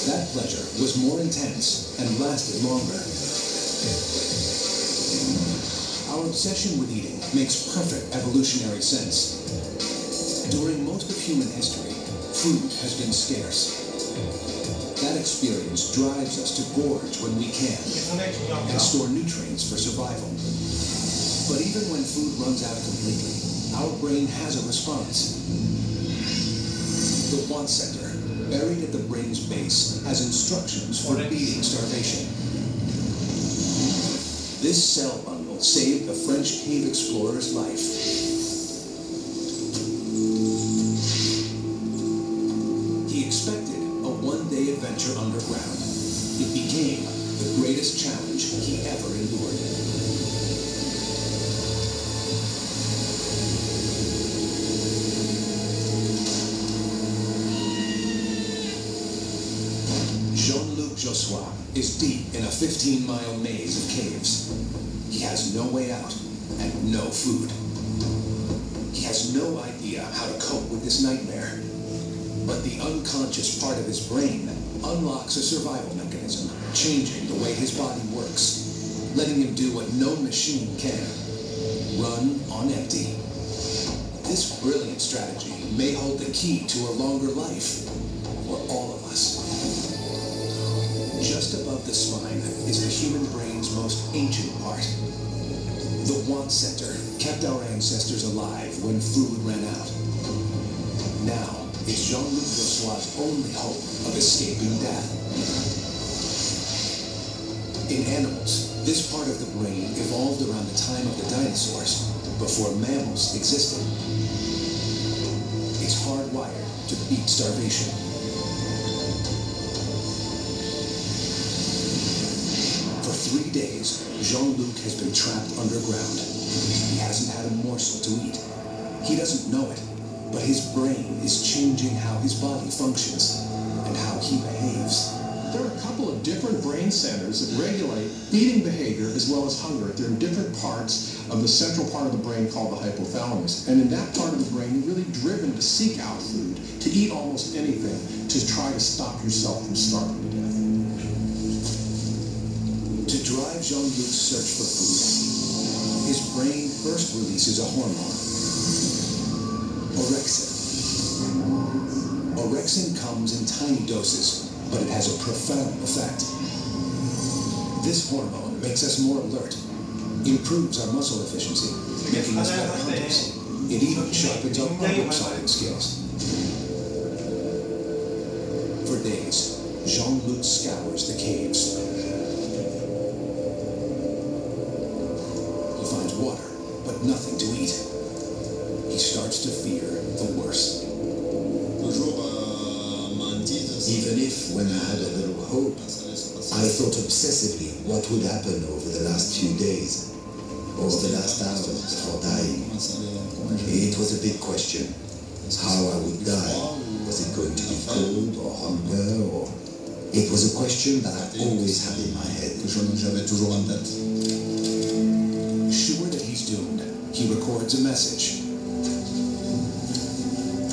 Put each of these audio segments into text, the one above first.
that pleasure was more intense and lasted longer. Our obsession with eating makes perfect evolutionary sense. During most of human history, food has been scarce. That experience drives us to gorge when we can and store nutrients for survival. But even when food runs out completely, our brain has a response. The want center, buried at the brain's base, has instructions for beating starvation. This cell bundle saved the French cave explorer's life. He expected a one-day adventure underground. It became the greatest challenge he ever endured. Joshua is deep in a 15-mile maze of caves. He has no way out and no food. He has no idea how to cope with this nightmare. But the unconscious part of his brain unlocks a survival mechanism, changing the way his body works, letting him do what no machine can: run on empty. This brilliant strategy may hold the key to a longer life for all of us. Just above the spine is the human brain's most ancient part. The want center kept our ancestors alive when food ran out. Now it's Jean-Luc Jossua's only hope of escaping death. In animals, this part of the brain evolved around the time of the dinosaurs, before mammals existed. It's hardwired to beat starvation. For 3 days, Jean-Luc has been trapped underground. He hasn't had a morsel to eat. He doesn't know it, but his brain is changing how his body functions and how he behaves. There are a couple of different brain centers that regulate eating behavior as well as hunger. They're in different parts of the central part of the brain called the hypothalamus. And in that part of the brain, you're really driven to seek out food, to eat almost anything, to try to stop yourself from starving to death. To drive Jean-Luc's search for food, his brain first releases a hormone, orexin. Orexin comes in tiny doses, but it has a profound effect. This hormone makes us more alert, improves our muscle efficiency, making us better hunters. It even sharpens our problem-solving skills. For days, Jean-Luc scours the caves. He finds water, but nothing to eat. He starts to fear the worst. Even if, when I had a little hope, I thought obsessively what would happen over the last few days, or the last hours before dying. It was a big question. How I would die. Was it going to be cold or hunger? Or it was a question that I always had in my head. Sure that he's doomed, he records a message.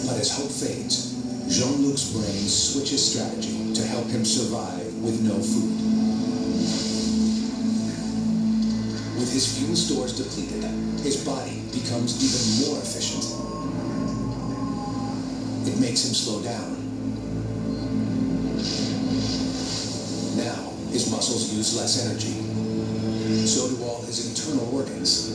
But as hope fades, Jean-Luc's brain switches strategy to help him survive with no food. With his fuel stores depleted, his body becomes even more efficient. It makes him slow down. Now, his muscles use less energy. So do all his internal organs.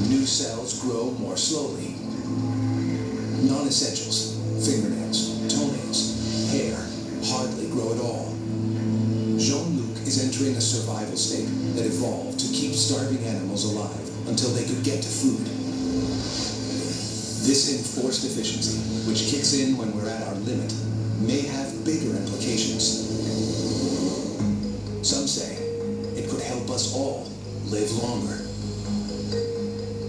New cells grow more slowly. Non-essentials, fingernails, toenails, hair, hardly grow at all. Jean-Luc is entering a survival state that evolved to keep starving animals alive until they could get to food. This enforced efficiency, which kicks in when we're at our limit, may have bigger implications. Some say it could help us all live longer.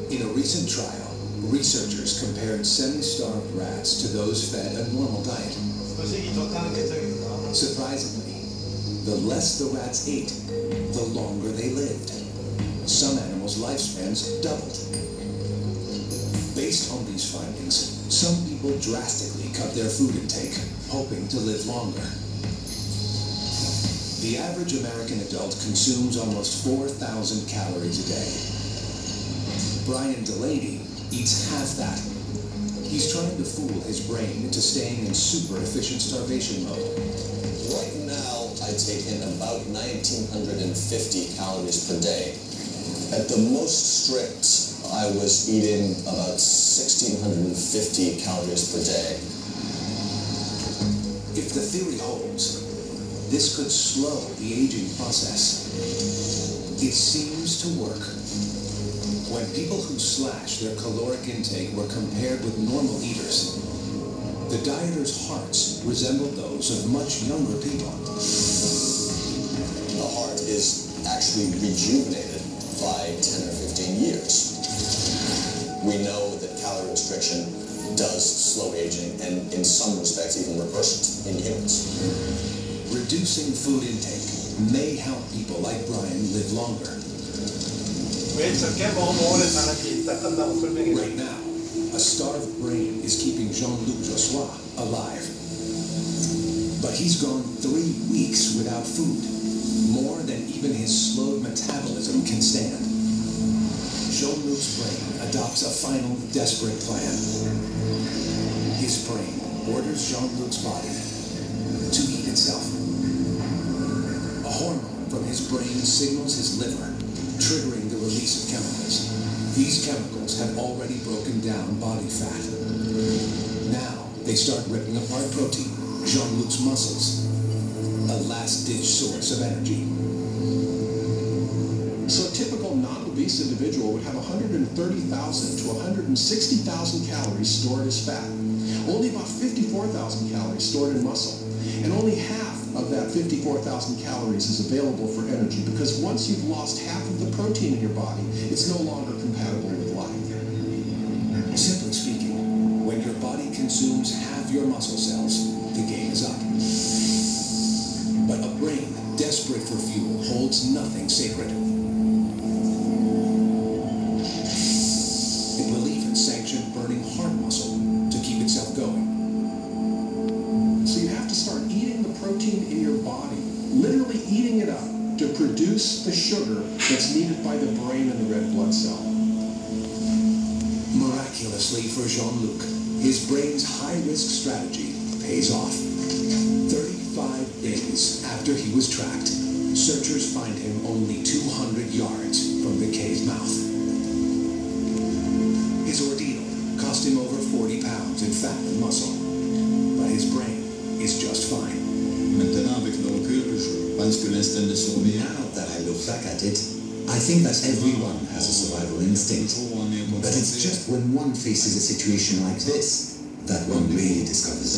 In a recent trial, researchers compared semi-starved rats to those fed a normal diet. Surprisingly, the less the rats ate, the longer they lived. Some animals' lifespans doubled. Based on these findings, some people drastically cut their food intake, hoping to live longer. The average American adult consumes almost 4,000 calories a day. Brian Delaney eats half that. He's trying to fool his brain into staying in super efficient starvation mode. Right now, I take in about 1,950 calories per day. At the most strict, I was eating about 1,650 calories per day. If the theory holds, this could slow the aging process. It seems to work. When people who slashed their caloric intake were compared with normal eaters, the dieters' hearts resembled those of much younger people. The heart is actually rejuvenated by 10 or 15 years. We know that calorie restriction does slow aging and in some respects even reverse it in humans. Reducing food intake may help people like Brian live longer. Right now, a starved brain is keeping Jean-Luc Jossois alive. But he's gone 3 weeks without food, more than even his slowed metabolism can stand. Jean-Luc's brain adopts a final desperate plan. His brain orders Jean-Luc's body to eat itself. A hormone from his brain signals his liver, triggering the release of chemicals. These chemicals have already broken down body fat. Now they start ripping apart protein, Jean-Luc's muscles, a last-ditch source of energy. So a typical non-obese individual would have 130,000 to 160,000 calories stored as fat. Only about 54,000 calories stored in muscle. And only half of that 54,000 calories is available for energy, because once you've lost half of the protein in your body, it's no longer compatible with life. Simply speaking, when your body consumes half your muscle cells, the game is up. But a brain desperate for fuel holds nothing sacred. It will even sanction burning heart muscle to keep itself going. So you have to start eating the protein in your body, literally eating it up to produce the sugar that's needed by the brain and the red blood cell. Miraculously for Jean-Luc, his brain's high-risk strategy pays off. 35 days after he was tracked, searchers find him only 200 yards from the cave mouth. His ordeal cost him over 40 pounds in fat and muscle, but his brain is just fine. Maintenant, avec le recul, je pense que l'instinct de survie. Now that I look back at it, I think that everyone has a survival instinct. But it's just when one faces a situation like this that one really discovers